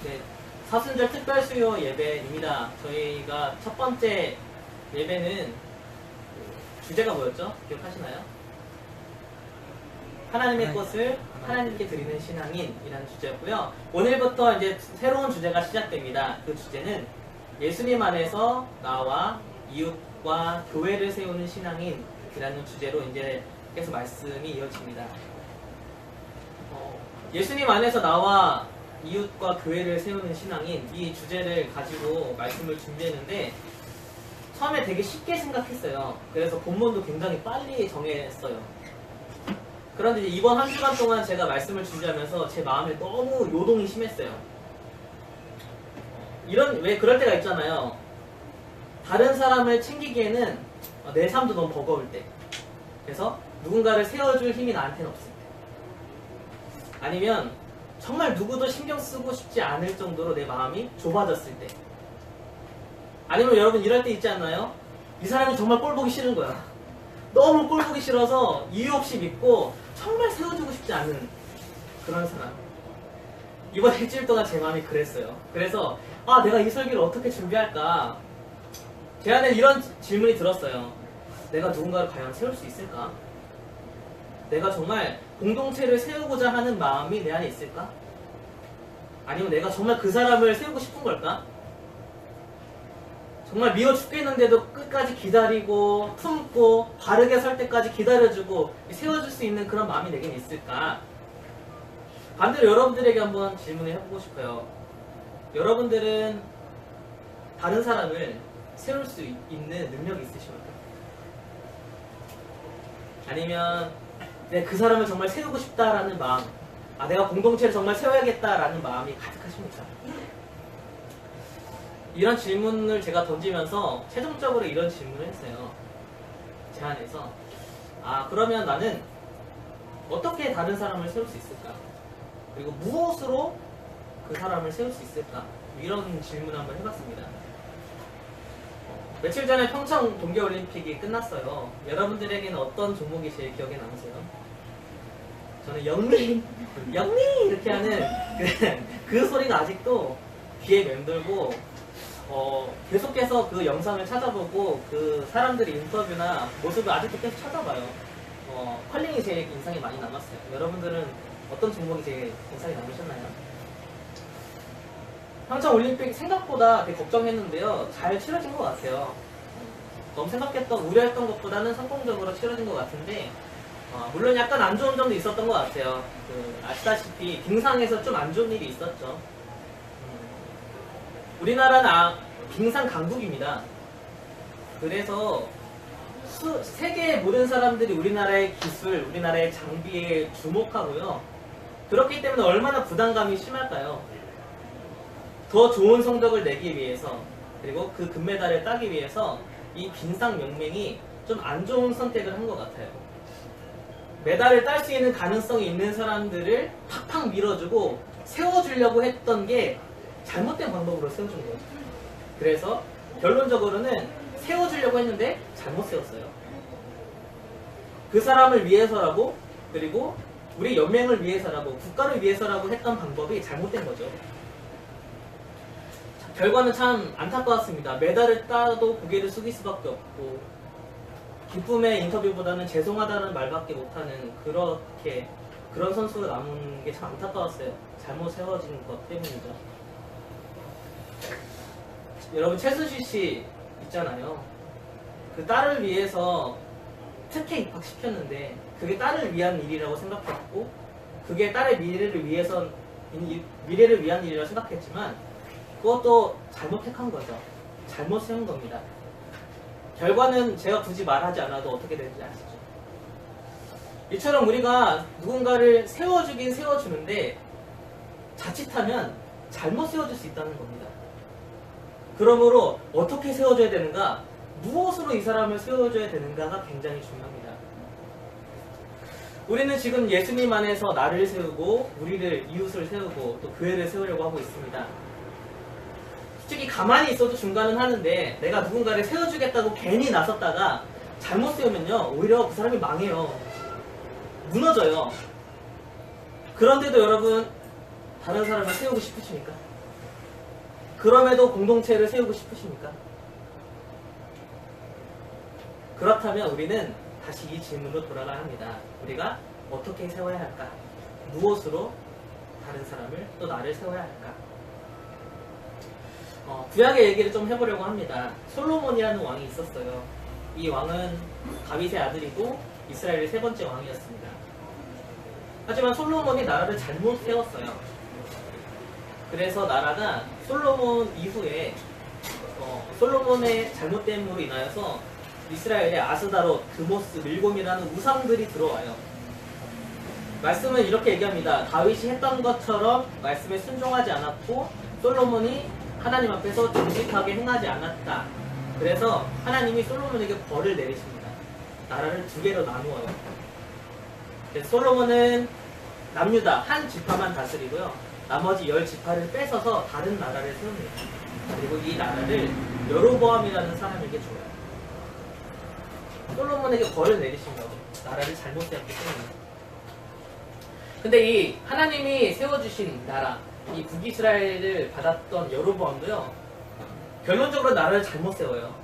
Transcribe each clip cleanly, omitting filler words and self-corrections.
네, 사순절 특별수요 예배입니다. 저희가 첫 번째 예배는 주제가 뭐였죠? 기억하시나요? 하나님의 것을 하나님께 드리는 신앙인이라는 주제였고요. 오늘부터 이제 새로운 주제가 시작됩니다. 그 주제는 예수님 안에서 나와 이웃과 교회를 세우는 신앙인이라는 주제로 이제 계속 말씀이 이어집니다. 예수님 안에서 나와 이웃과 교회를 세우는 신앙인, 이 주제를 가지고 말씀을 준비했는데 처음에 되게 쉽게 생각했어요. 그래서 본문도 굉장히 빨리 정했어요. 그런데 이번 한 주간 동안 제가 말씀을 준비하면서 제 마음에 너무 요동이 심했어요. 왜 그럴 때가 있잖아요. 다른 사람을 챙기기에는 내 삶도 너무 버거울 때, 그래서 누군가를 세워줄 힘이 나한테는 없을 때, 아니면 정말 누구도 신경 쓰고 싶지 않을 정도로 내 마음이 좁아졌을 때, 아니면 여러분 이럴 때 있지 않나요? 이 사람이 정말 꼴 보기 싫은 거야. 너무 꼴 보기 싫어서 이유 없이 믿고 정말 세워주고 싶지 않은 그런 사람. 이번 일주일 동안 제 마음이 그랬어요. 그래서 내가 이 설교를 어떻게 준비할까? 제 안에 이런 질문이 들었어요. 내가 누군가를 과연 세울 수 있을까? 내가 정말 공동체를 세우고자 하는 마음이 내 안에 있을까? 아니면 내가 정말 그 사람을 세우고 싶은 걸까? 정말 미워 죽겠는데도 끝까지 기다리고 품고 바르게 설 때까지 기다려주고 세워줄 수 있는 그런 마음이 내겐 있을까? 반대로 여러분들에게 한번 질문을 해보고 싶어요. 여러분들은 다른 사람을 세울 수 있는 능력이 있으십니까? 아니면 그 사람을 정말 세우고 싶다라는 마음, 내가 공동체를 정말 세워야겠다라는 마음이 가득하십니까? 이런 질문을 제가 던지면서 최종적으로 이런 질문을 했어요. 제 안에서 그러면 나는 어떻게 다른 사람을 세울 수 있을까? 그리고 무엇으로 그 사람을 세울 수 있을까? 이런 질문을 한번 해봤습니다. 며칠 전에 평창 동계올림픽이 끝났어요. 여러분들에게는 어떤 종목이 제일 기억에 남으세요? 저는 영리 이렇게 하는 그 소리가 아직도 귀에 맴돌고, 계속해서 그 영상을 찾아보고 그 사람들의 인터뷰나 모습을 아직도 계속 찾아봐요. 컬링이 제일 인상이 많이 남았어요. 여러분들은 어떤 종목이 제일 인상이 남으셨나요? 평창 올림픽 생각보다 되게 걱정했는데요. 잘 치러진 것 같아요. 너무 우려했던 것보다는 성공적으로 치러진 것 같은데, 물론 약간 안 좋은 점도 있었던 것 같아요. 아시다시피 빙상에서 좀 안 좋은 일이 있었죠. 우리나라는 빙상 강국입니다. 그래서 세계의 모든 사람들이 우리나라의 기술, 우리나라의 장비에 주목하고요. 그렇기 때문에 얼마나 부담감이 심할까요? 더 좋은 성적을 내기 위해서, 그리고 그 금메달을 따기 위해서 이 빙상 명맹이 좀 안 좋은 선택을 한 것 같아요. 메달을 딸 수 있는 가능성이 있는 사람들을 팍팍 밀어주고 세워주려고 했던 게 잘못된 방법으로 세워준 거예요. 그래서 결론적으로는 세워주려고 했는데 잘못 세웠어요. 그 사람을 위해서라고, 그리고 우리 연맹을 위해서라고, 국가를 위해서라고 했던 방법이 잘못된 거죠. 결과는 참 안타까웠습니다. 메달을 따도 고개를 숙일 수밖에 없고, 기쁨의 인터뷰보다는 죄송하다는 말밖에 못하는 그런 선수가 남은 게 참 안타까웠어요. 잘못 세워진 것 때문이죠. 여러분, 최순실 씨 있잖아요. 그 딸을 위해서 특혜 입학시켰는데 그게 딸을 위한 일이라고 생각했고, 그게 딸의 미래를 위한 일이라고 생각했지만 그것도 잘못 택한 거죠. 잘못 세운 겁니다. 결과는 제가 굳이 말하지 않아도 어떻게 되는지 아시죠? 이처럼 우리가 누군가를 세워주긴 세워주는데 자칫하면 잘못 세워줄 수 있다는 겁니다. 그러므로 어떻게 세워줘야 되는가, 무엇으로 이 사람을 세워줘야 되는가가 굉장히 중요합니다. 우리는 지금 예수님 안에서 나를 세우고 우리를 이웃을 세우고 또 교회를 세우려고 하고 있습니다. 솔직히 가만히 있어도 중간은 하는데 내가 누군가를 세워주겠다고 괜히 나섰다가 잘못 세우면요, 오히려 그 사람이 망해요. 무너져요. 그런데도 여러분, 다른 사람을 세우고 싶으십니까? 그럼에도 공동체를 세우고 싶으십니까? 그렇다면 우리는 다시 이 질문으로 돌아가야 합니다. 우리가 어떻게 세워야 할까? 무엇으로 다른 사람을 또 나를 세워야 할까? 구약의 얘기를 좀 해보려고 합니다. 솔로몬이라는 왕이 있었어요. 이 왕은 다윗의 아들이고 이스라엘의 세 번째 왕이었습니다. 하지만 솔로몬이 나라를 잘못 세웠어요. 그래서 나라가 솔로몬 이후에 솔로몬의 잘못됨으로 인하여서 이스라엘에 아스다롯, 드모스, 밀곰이라는 우상들이 들어와요. 말씀은 이렇게 얘기합니다. 다윗이 했던 것처럼 말씀에 순종하지 않았고 솔로몬이 하나님 앞에서 정직하게 행하지 않았다. 그래서 하나님이 솔로몬에게 벌을 내리십니다. 나라를 두 개로 나누어요. 그래서 솔로몬은 남유다 한 지파만 다스리고요. 나머지 10지파를 뺏어서 다른 나라를 세웁니다. 그리고 이 나라를 여로보암이라는 사람에게 줘요. 솔로몬에게 벌을 내리신 거죠. 나라를 잘못 세웠기 때문에. 근데 이 하나님이 세워주신 나라, 이 북이스라엘을 받았던 여로보암도요, 결론적으로 나라를 잘못 세워요.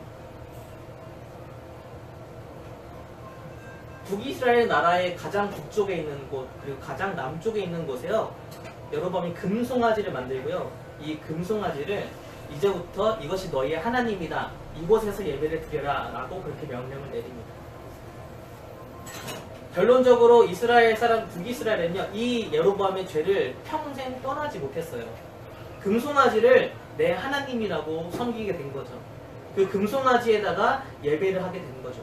북이스라엘 나라의 가장 북쪽에 있는 곳, 그리고 가장 남쪽에 있는 곳에요, 여로보암이 금송아지를 만들고요. 이 금송아지를 이제부터 이것이 너희의 하나님이다. 이곳에서 예배를 드려라. 라고 그렇게 명령을 내립니다. 결론적으로 이스라엘 사람, 북이스라엘은요, 이 여로보암의 죄를 평생 떠나지 못했어요. 금송아지를 내 하나님이라고 섬기게 된 거죠. 그 금송아지에다가 예배를 하게 된 거죠.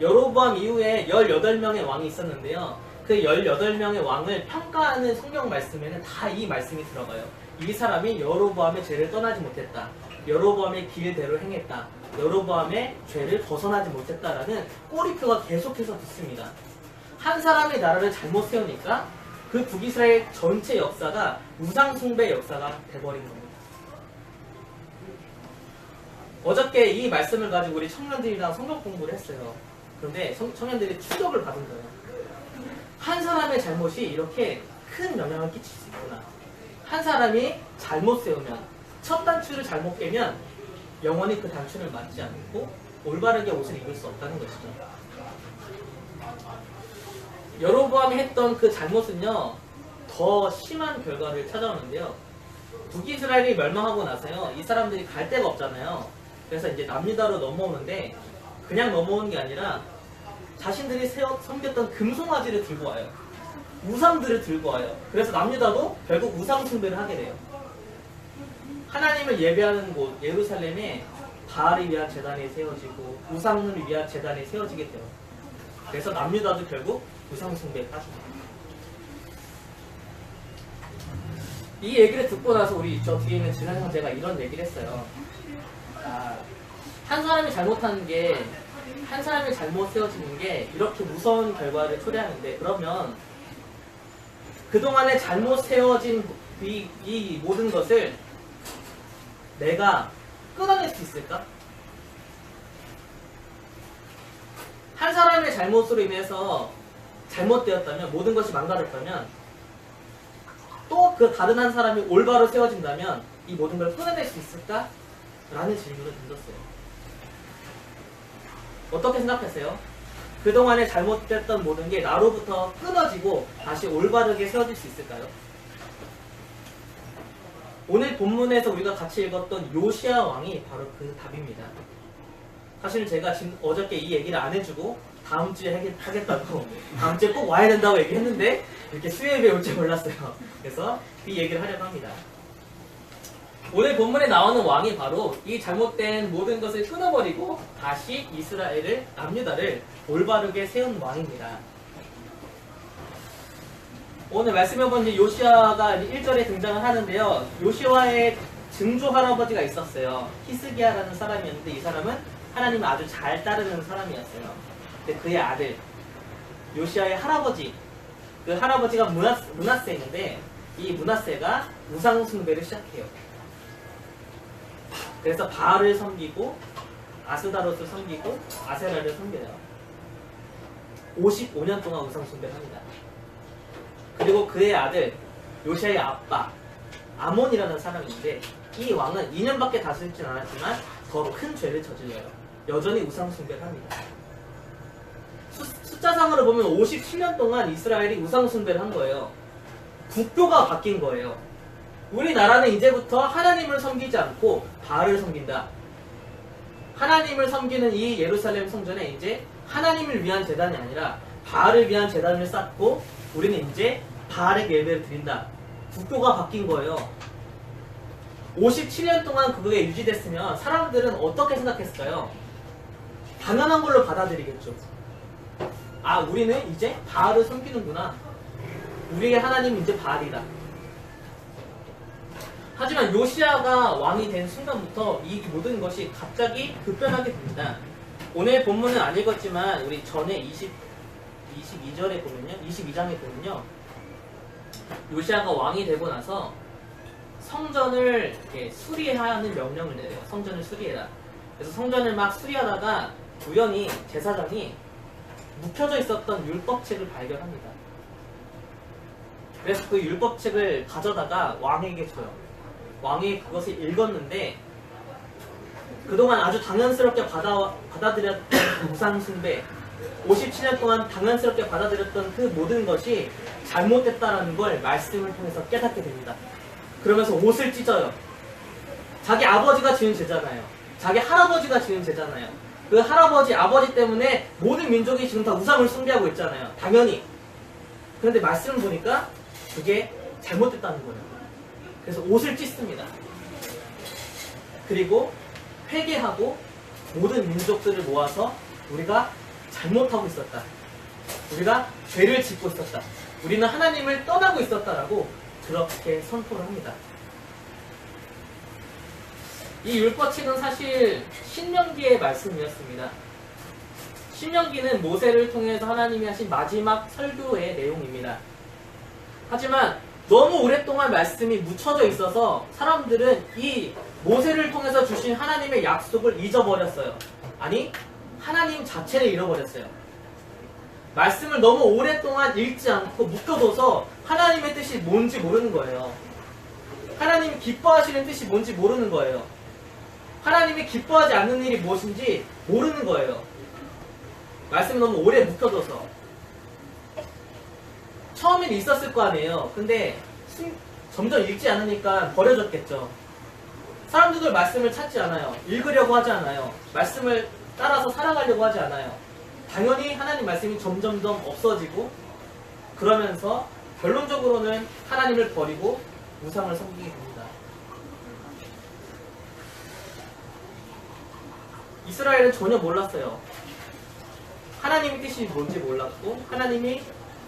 여로보암 이후에 18명의 왕이 있었는데요. 그 18명의 왕을 평가하는 성경 말씀에는 다 이 말씀이 들어가요. 이 사람이 여로보암의 죄를 떠나지 못했다. 여로보암의 길대로 행했다. 여로보암의 죄를 벗어나지 못했다라는 꼬리표가 계속해서 붙습니다. 한 사람의 나라를 잘못 세우니까 그 북이스라엘 전체 역사가 우상숭배 역사가 돼버린 겁니다. 어저께 이 말씀을 가지고 우리 청년들이랑 성경 공부를 했어요. 그런데 청년들이 충격을 받은 거예요. 한 사람의 잘못이 이렇게 큰 영향을 끼칠 수 있구나. 한 사람이 잘못 세우면, 첫 단추를 잘못 깨면 영원히 그 단추를 맞지 않고 올바르게 옷을 입을 수 없다는 것이죠. 여로보암이 했던 그 잘못은요, 더 심한 결과를 찾아오는데요. 북이스라엘이 멸망하고 나서요, 이 사람들이 갈 데가 없잖아요. 그래서 이제 남유다로 넘어오는데, 그냥 넘어오는 게 아니라 자신들이 섬겼던 금송아지를 들고 와요. 우상들을 들고 와요. 그래서 남유다도 결국 우상 숭배를 하게 돼요. 하나님을 예배하는 곳 예루살렘에 바알을 위한 제단이 세워지고 우상을 위한 제단이 세워지게 돼요. 그래서 남유다도 결국 우상 숭배에 빠집니다. 이 얘기를 듣고 나서 우리 저 뒤에 있는 진한 형제가 이런 얘기를 했어요. 한 사람이 잘못하는 게, 한 사람이 잘못 세워지는 게 이렇게 무서운 결과를 초래하는데, 그러면 그동안에 잘못 세워진 이 모든 것을 내가 끊어낼 수 있을까? 한 사람의 잘못으로 인해서 잘못되었다면, 모든 것이 망가졌다면, 또 그 다른 한 사람이 올바로 세워진다면 이 모든 걸 끊어낼 수 있을까? 라는 질문을 던졌어요. 어떻게 생각하세요? 그동안에 잘못됐던 모든 게 나로부터 끊어지고 다시 올바르게 세워질 수 있을까요? 오늘 본문에서 우리가 같이 읽었던 요시야 왕이 바로 그 답입니다. 사실 제가 어저께 이 얘기를 안 해주고 다음 주에 하겠다고, 다음 주에 꼭 와야 된다고 얘기했는데 이렇게 수요일에 올 줄 몰랐어요. 그래서 이 얘기를 하려고 합니다. 오늘 본문에 나오는 왕이 바로 이 잘못된 모든 것을 끊어버리고 다시 이스라엘을, 남유다를 올바르게 세운 왕입니다. 오늘 말씀해본 이제 요시아가 1절에 등장을 하는데요. 요시아의 증조 할아버지가 있었어요. 히스기야라는 사람이었는데 이 사람은 하나님을 아주 잘 따르는 사람이었어요. 근데 그의 아들 요시아의 할아버지, 그 할아버지가 므낫세인데 이 므낫세가 우상 숭배를 시작해요. 그래서 바알을 섬기고 아스다롯을 섬기고 아세라를 섬겨요. 55년 동안 우상 숭배를 합니다. 그리고 그의 아들 요시아의 아빠 아몬이라는 사람인데 이 왕은 2년밖에 다스리진 않았지만 더 큰 죄를 저질러요. 여전히 우상 숭배를 합니다. 숫자상으로 보면 57년 동안 이스라엘이 우상 숭배를 한 거예요. 국교가 바뀐 거예요. 우리나라는 이제부터 하나님을 섬기지 않고 바알을 섬긴다. 하나님을 섬기는 이 예루살렘 성전에 이제 하나님을 위한 제단이 아니라 바알을 위한 제단을 쌓고 우리는 이제 바알에게 예배를 드린다. 국교가 바뀐 거예요. 57년 동안 그게 유지됐으면 사람들은 어떻게 생각했을까요? 당연한 걸로 받아들이겠죠. 아, 우리는 이제 바알을 섬기는구나. 우리의 하나님은 이제 바알이다. 하지만 요시야가 왕이 된 순간부터 이 모든 것이 갑자기 급변하게 됩니다. 오늘 본문은 안 읽었지만 우리 전에 22절에 보면요, 22장에 보면요, 요시야가 왕이 되고 나서 성전을 이렇게 수리하는 명령을 내려요. 성전을 수리해라. 그래서 성전을 막 수리하다가 우연히 제사장이 묵혀져 있었던 율법책을 발견합니다. 그래서 그 율법책을 가져다가 왕에게 줘요. 왕이 그것을 읽었는데 그동안 아주 당연스럽게 받아들였던 우상숭배, 57년 동안 당연스럽게 받아들였던 그 모든 것이 잘못됐다라는 걸 말씀을 통해서 깨닫게 됩니다. 그러면서 옷을 찢어요. 자기 아버지가 지은 죄잖아요. 자기 할아버지가 지은 죄잖아요. 그 할아버지, 아버지 때문에 모든 민족이 지금 다 우상을 숭배하고 있잖아요. 당연히. 그런데 말씀을 보니까 그게 잘못됐다는 거예요. 그래서 옷을 찢습니다. 그리고 회개하고 모든 민족들을 모아서 우리가 잘못하고 있었다. 우리가 죄를 짓고 있었다. 우리는 하나님을 떠나고 있었다라고 그렇게 선포를 합니다. 이 율법책은 사실 신명기의 말씀이었습니다. 신명기는 모세를 통해서 하나님이 하신 마지막 설교의 내용입니다. 하지만 너무 오랫동안 말씀이 묻혀져 있어서 사람들은 이 모세를 통해서 주신 하나님의 약속을 잊어버렸어요. 아니, 하나님 자체를 잃어버렸어요. 말씀을 너무 오랫동안 읽지 않고 묶어둬서 하나님의 뜻이 뭔지 모르는 거예요. 하나님이 기뻐하시는 뜻이 뭔지 모르는 거예요. 하나님이 기뻐하지 않는 일이 무엇인지 모르는 거예요. 말씀이 너무 오래 묶여둬서. 처음엔 있었을 거 아니에요. 근데 점점 읽지 않으니까 버려졌겠죠. 사람들도 말씀을 찾지 않아요. 읽으려고 하지 않아요. 말씀을 따라서 살아가려고 하지 않아요. 당연히 하나님 말씀이 점점점 없어지고 그러면서 결론적으로는 하나님을 버리고 우상을 섬기게 됩니다. 이스라엘은 전혀 몰랐어요. 하나님의 뜻이 뭔지 몰랐고 하나님이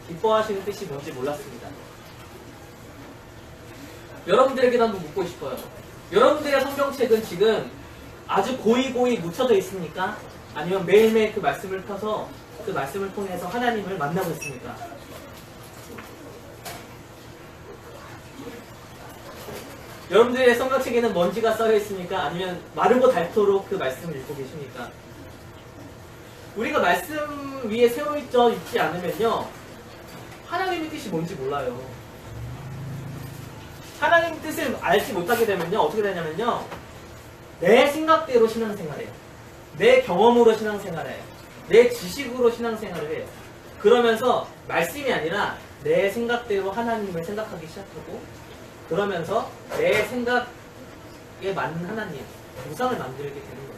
기뻐하시는 뜻이 뭔지 몰랐습니다. 여러분들에게도 한번 묻고 싶어요. 여러분들의 성경책은 지금 아주 고이고이 묻혀져 있습니까? 아니면 매일매일 그 말씀을 펴서 그 말씀을 통해서 하나님을 만나고 있습니까? 여러분들의 성경책에는 먼지가 쌓여 있습니까? 아니면 마르고 닳도록 그 말씀을 읽고 계십니까? 우리가 말씀 위에 세워져 있지 않으면요, 하나님의 뜻이 뭔지 몰라요. 하나님의 뜻을 알지 못하게 되면요, 어떻게 되냐면요, 내 생각대로 신앙생활해요. 내 경험으로 신앙생활해요. 내 지식으로 신앙생활을 해요. 그러면서 말씀이 아니라 내 생각대로 하나님을 생각하기 시작하고, 그러면서 내 생각에 맞는 하나님, 우상을 만들게 되는 거예요.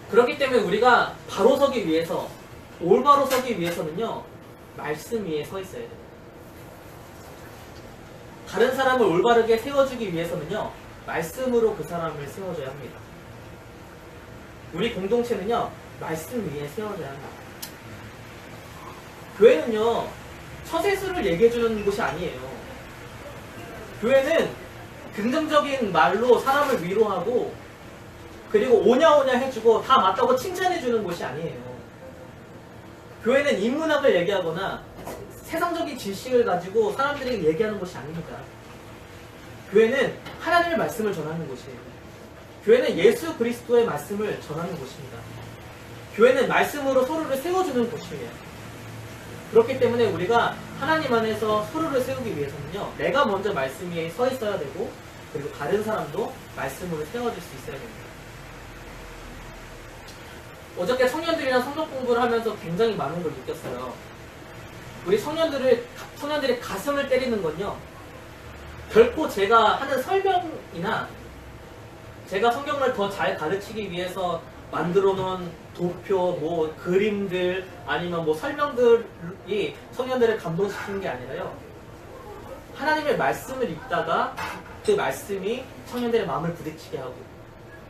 그렇기 때문에 우리가 바로 서기 위해서, 올바로 서기 위해서는요, 말씀 위에 서 있어야 돼요. 다른 사람을 올바르게 세워주기 위해서는요, 말씀으로 그 사람을 세워줘야 합니다. 우리 공동체는요, 말씀 위에 세워져야 합니다. 교회는요, 처세술을 얘기해주는 곳이 아니에요. 교회는 긍정적인 말로 사람을 위로하고, 그리고 오냐오냐 해주고 다 맞다고 칭찬해주는 곳이 아니에요. 교회는 인문학을 얘기하거나 세상적인 지식을 가지고 사람들에게 얘기하는 곳이 아닙니다. 교회는 하나님의 말씀을 전하는 곳이에요. 교회는 예수 그리스도의 말씀을 전하는 곳입니다. 교회는 말씀으로 서로를 세워주는 곳이에요. 그렇기 때문에 우리가 하나님 안에서 서로를 세우기 위해서는요, 내가 먼저 말씀 위에 서 있어야 되고, 그리고 다른 사람도 말씀으로 세워질 수 있어야 됩니다. 어저께 청년들이랑 성경 공부를 하면서 굉장히 많은 걸 느꼈어요. 우리 청년들의 가슴을 때리는 건요, 결코 제가 하는 설명이나 제가 성경을 더 잘 가르치기 위해서 만들어 놓은 도표, 뭐 그림들, 아니면 뭐 설명들이 청년들을 감동시키는 게 아니라요, 하나님의 말씀을 읽다가 그 말씀이 청년들의 마음을 부딪히게 하고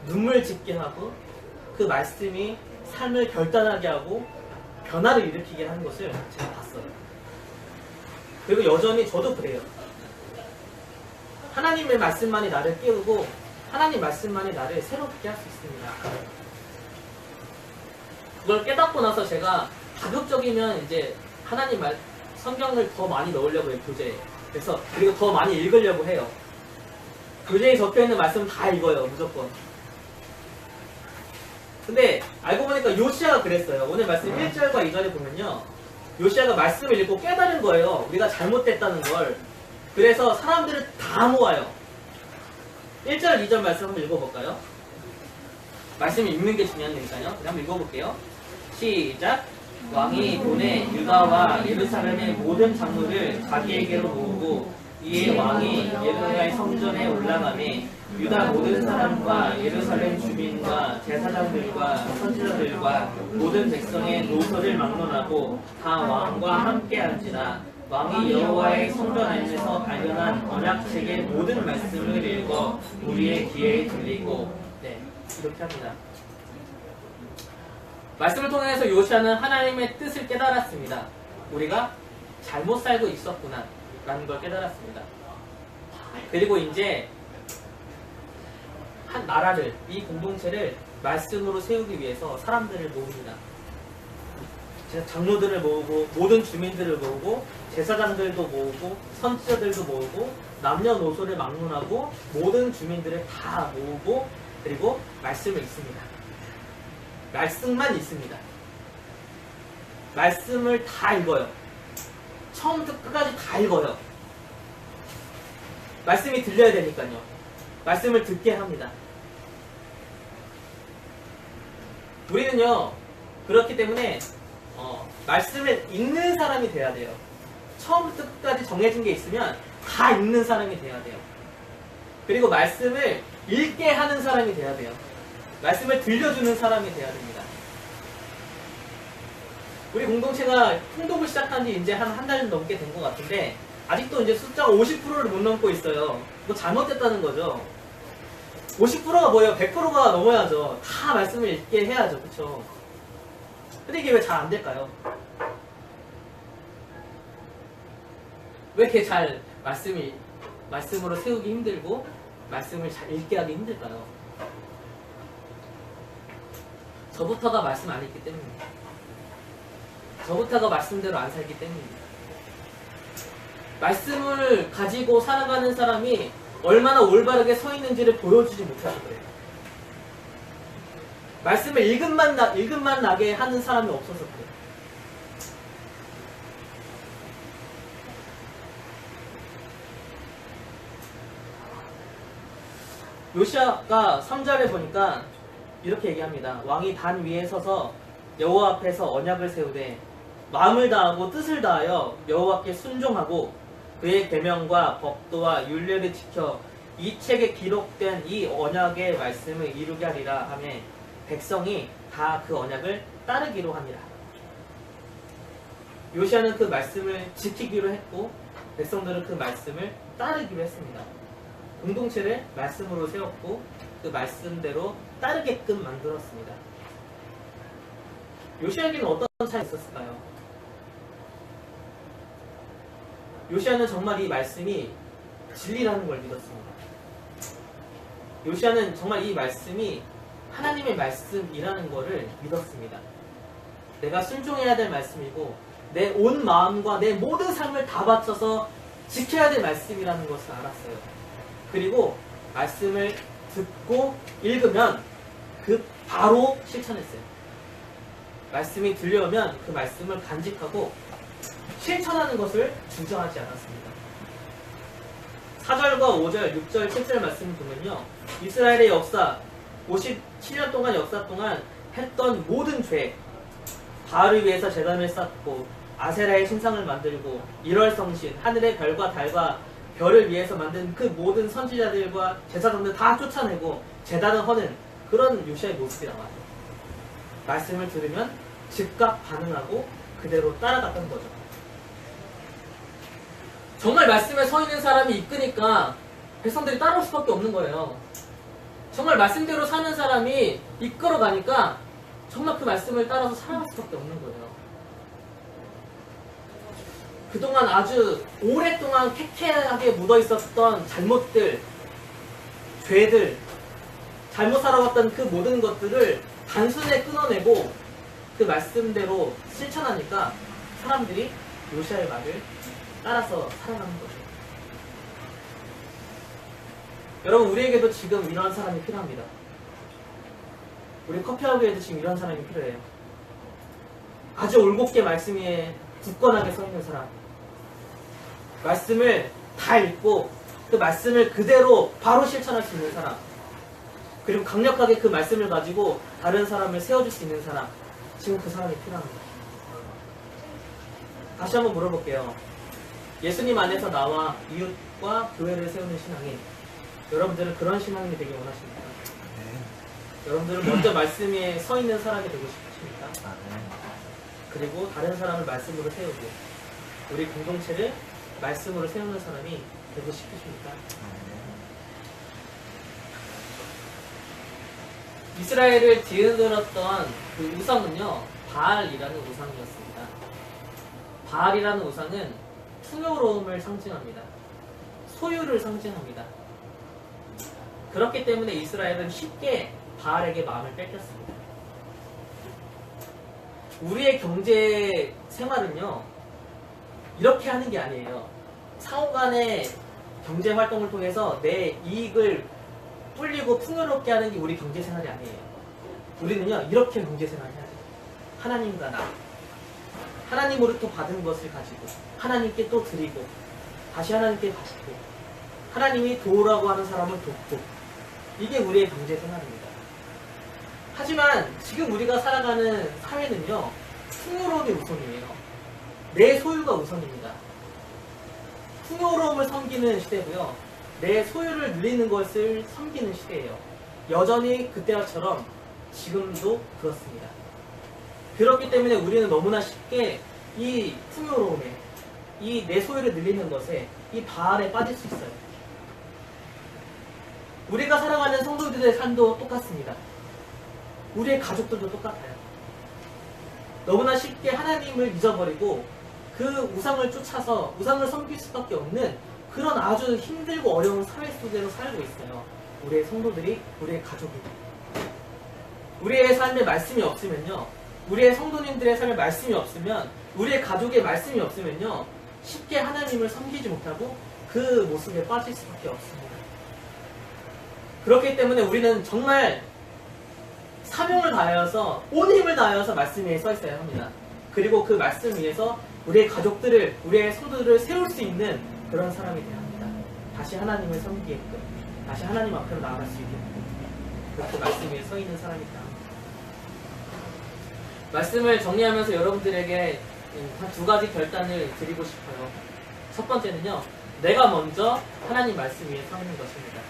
눈물 짓게 하고 그 말씀이 삶을 결단하게 하고 변화를 일으키게 하는 것을 제가 봤어요. 그리고 여전히 저도 그래요. 하나님의 말씀만이 나를 깨우고 하나님 말씀만이 나를 새롭게 할 수 있습니다. 그걸 깨닫고 나서 제가 가급적이면 이제 하나님 성경을 더 많이 넣으려고 해요, 교재에. 그래서 그리고 더 많이 읽으려고 해요. 교재에 적혀있는 말씀 다 읽어요, 무조건. 근데 알고 보니까 요시아가 그랬어요. 오늘 말씀 1절과 2절에 보면요, 요시아가 말씀을 읽고 깨달은 거예요. 우리가 잘못됐다는 걸. 그래서 사람들을 다 모아요. 1절, 2절 말씀 한번 읽어볼까요? 말씀을 읽는 게 중요한 거니까요. 한번 읽어볼게요. 시작! 왕이 보내 유다와 예루살렘의 모든 장로를 자기에게로 모으고 이에 왕이 예루살렘 성전에 올라가매 유다 모든 사람과 예루살렘 주민과 제사장들과 선지자들과 모든 백성의 노소를 막론하고 다 왕과 함께 앉으나 왕이 여호와의 성전 안에서 발견한 언약책의 모든 말씀을 읽어 우리의 귀에 들리고, 네, 이렇게 합니다. 말씀을 통해서 요시아는 하나님의 뜻을 깨달았습니다. 우리가 잘못 살고 있었구나 라는 걸 깨달았습니다. 그리고 이제 한 나라를, 이 공동체를 말씀으로 세우기 위해서 사람들을 모읍니다. 장로들을 모으고 모든 주민들을 모으고 제사장들도 모으고 선지자들도 모으고 남녀노소를 막론하고 모든 주민들을 다 모으고 그리고 말씀을 읽습니다. 말씀만 읽습니다. 말씀을 다 읽어요. 처음부터 끝까지 다 읽어요. 말씀이 들려야 되니까요. 말씀을 듣게 합니다. 우리는요, 그렇기 때문에 말씀을 읽는 사람이 돼야 돼요. 처음부터 끝까지 정해진 게 있으면 다 읽는 사람이 돼야 돼요. 그리고 말씀을 읽게 하는 사람이 돼야 돼요. 말씀을 들려주는 사람이 돼야 됩니다. 우리 공동체가 통독을 시작한 지 이제 한 달 넘게 된 것 같은데 아직도 이제 숫자가 50%를 못 넘고 있어요. 뭐 잘못됐다는 거죠. 50%가 뭐예요? 100%가 넘어야죠. 다 말씀을 읽게 해야죠. 그쵸? 근데 이게 왜 잘 안 될까요? 왜 이렇게 잘 말씀으로 세우기 힘들고 말씀을 잘 읽게 하기 힘들까요? 저부터가 말씀 안 읽기 때문입니다. 저부터가 말씀대로 안 살기 때문입니다. 말씀을 가지고 살아가는 사람이 얼마나 올바르게 서 있는지를 보여주지 못해서 그래요. 말씀을 읽음만 나게 하는 사람이 없어서 그래요. 요시아가 3절에 보니까 이렇게 얘기합니다. 왕이 단 위에 서서 여호와 앞에서 언약을 세우되 마음을 다하고 뜻을 다하여 여호와께 순종하고 그의 계명과 법도와 율례를 지켜 이 책에 기록된 이 언약의 말씀을 이루게 하리라 하며 백성이 다 그 언약을 따르기로 하니라. 요시아는 그 말씀을 지키기로 했고 백성들은 그 말씀을 따르기로 했습니다. 공동체를 말씀으로 세웠고 그 말씀대로 따르게끔 만들었습니다. 요시아에게는 어떤 차이가 있었을까요? 요시아는 정말 이 말씀이 진리라는 걸 믿었습니다. 요시아는 정말 이 말씀이 하나님의 말씀이라는 것을 믿었습니다. 내가 순종해야 될 말씀이고 내 온 마음과 내 모든 삶을 다 바쳐서 지켜야 될 말씀이라는 것을 알았어요. 그리고 말씀을 듣고 읽으면 그 바로 실천했어요. 말씀이 들려오면 그 말씀을 간직하고 실천하는 것을 주저하지 않았습니다. 4절과 5절, 6절, 7절 말씀을 보면요. 이스라엘의 역사, 57년 동안 역사 동안 했던 모든 죄, 바알을 위해서 제단을 쌓고 아세라의 신상을 만들고 1월 성신, 하늘의 별과 달과 별을 위해서 만든 그 모든 선지자들과 제사장들 다 쫓아내고 제단을 허는 그런 요시아의 모습이 나와요. 말씀을 들으면 즉각 반응하고 그대로 따라갔던 거죠. 정말 말씀에 서 있는 사람이 이끄니까 백성들이 따라올 수밖에 없는 거예요. 정말 말씀대로 사는 사람이 이끌어가니까 정말 그 말씀을 따라서 살아갈 수밖에 없는 거예요. 그동안 아주 오랫동안 쾌쾌하게 묻어있었던 잘못들, 죄들, 잘못 살아왔던 그 모든 것들을 단순에 끊어내고 그 말씀대로 실천하니까 사람들이 요시아의 말을 따라서 살아가는 거죠. 여러분, 우리에게도 지금 이런 사람이 필요합니다. 우리 커피하우스에도 지금 이런 사람이 필요해요. 아주 올곧게 말씀 위에 굳건하게 서 있는 사람. 말씀을 다 읽고 그 말씀을 그대로 바로 실천할 수 있는 사람. 그리고 강력하게 그 말씀을 가지고 다른 사람을 세워줄 수 있는 사람. 지금 그 사람이 필요합니다. 다시 한번 물어볼게요. 예수님 안에서 나와 이웃과 교회를 세우는 신앙이 여러분들은 그런 신앙이 되길 원하십니까? 네. 여러분들은 먼저 말씀 위에 서 있는 사람이 되고 싶으십니까? 네. 그리고 다른 사람을 말씀으로 세우고 우리 공동체를 말씀으로 세우는 사람이 되고 싶으십니까? 이스라엘을 뒤흔들었던 그 우상은요, 바알이라는 우상이었습니다. 바알이라는 우상은 풍요로움을 상징합니다. 소유를 상징합니다. 그렇기 때문에 이스라엘은 쉽게 바알에게 마음을 뺏겼습니다. 우리의 경제 생활은요, 이렇게 하는 게 아니에요. 상호 간의 경제 활동을 통해서 내 이익을 불리고 풍요롭게 하는 게 우리 경제 생활이 아니에요. 우리는요, 이렇게 경제 생활을 해야 돼요. 하나님과 나. 하나님으로부터 받은 것을 가지고 하나님께 또 드리고 다시 하나님께 받고 하나님이 도우라고 하는 사람을 돕고 이게 우리의 경제 생활입니다. 하지만 지금 우리가 살아가는 사회는요, 풍요로움이 우선이에요. 내 소유가 우선입니다. 풍요로움을 섬기는 시대고요, 내 소유를 누리는 것을 섬기는 시대예요. 여전히 그때처럼 지금도 그렇습니다. 그렇기 때문에 우리는 너무나 쉽게 이 풍요로움에, 이 내 소유를 늘리는 것에, 이 바알에 빠질 수 있어요. 우리가 살아가는 성도들의 삶도 똑같습니다. 우리의 가족들도 똑같아요. 너무나 쉽게 하나님을 잊어버리고 그 우상을 쫓아서 우상을 섬길 수밖에 없는 그런 아주 힘들고 어려운 사회 속에서 살고 있어요. 우리의 성도들이, 우리의 가족이. 우리의 삶에 말씀이 없으면요, 우리의 성도님들의 삶에 말씀이 없으면, 우리의 가족의 말씀이 없으면요, 쉽게 하나님을 섬기지 못하고 그 모습에 빠질 수밖에 없습니다. 그렇기 때문에 우리는 정말 사명을 다하여서, 온 힘을 다하여서 말씀 위에 서 있어야 합니다. 그리고 그 말씀 위에서 우리의 가족들을, 우리의 성도들을 세울 수 있는 그런 사람이 되어야 합니다. 다시 하나님을 섬기게끔, 다시 하나님 앞으로 나아갈 수 있게끔, 그렇게 말씀 위에 서 있는 사람이 되어야 합니다. 말씀을 정리하면서 여러분들에게 한 두 가지 결단을 드리고 싶어요. 첫 번째는요, 내가 먼저 하나님 말씀 위에 서 있는 것입니다.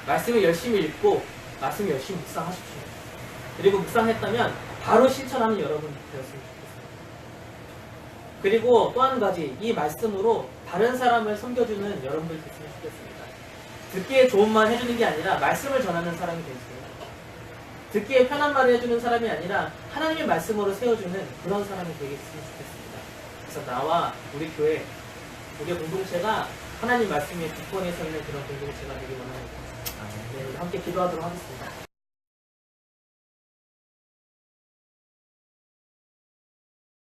말씀을 열심히 읽고 말씀을 열심히 묵상하십시오. 그리고 묵상했다면 바로 실천하는 여러분 되었으면 좋겠습니다. 그리고 또 한 가지, 이 말씀으로 다른 사람을 섬겨주는 여러분들 됐으면 좋겠습니다. 듣기에 좋은 말 해주는 게 아니라 말씀을 전하는 사람이 되겠습니다. 듣기에 편한 말을 해주는 사람이 아니라 하나님의 말씀으로 세워주는 그런 사람이 되겠으면 좋겠습니다. 그래서 나와 우리 교회, 우리 공동체가 하나님 말씀에 굳건히 서 있는 그런 공동체가 되길 원합니다. 네, 우리 함께 기도하도록 하겠습니다.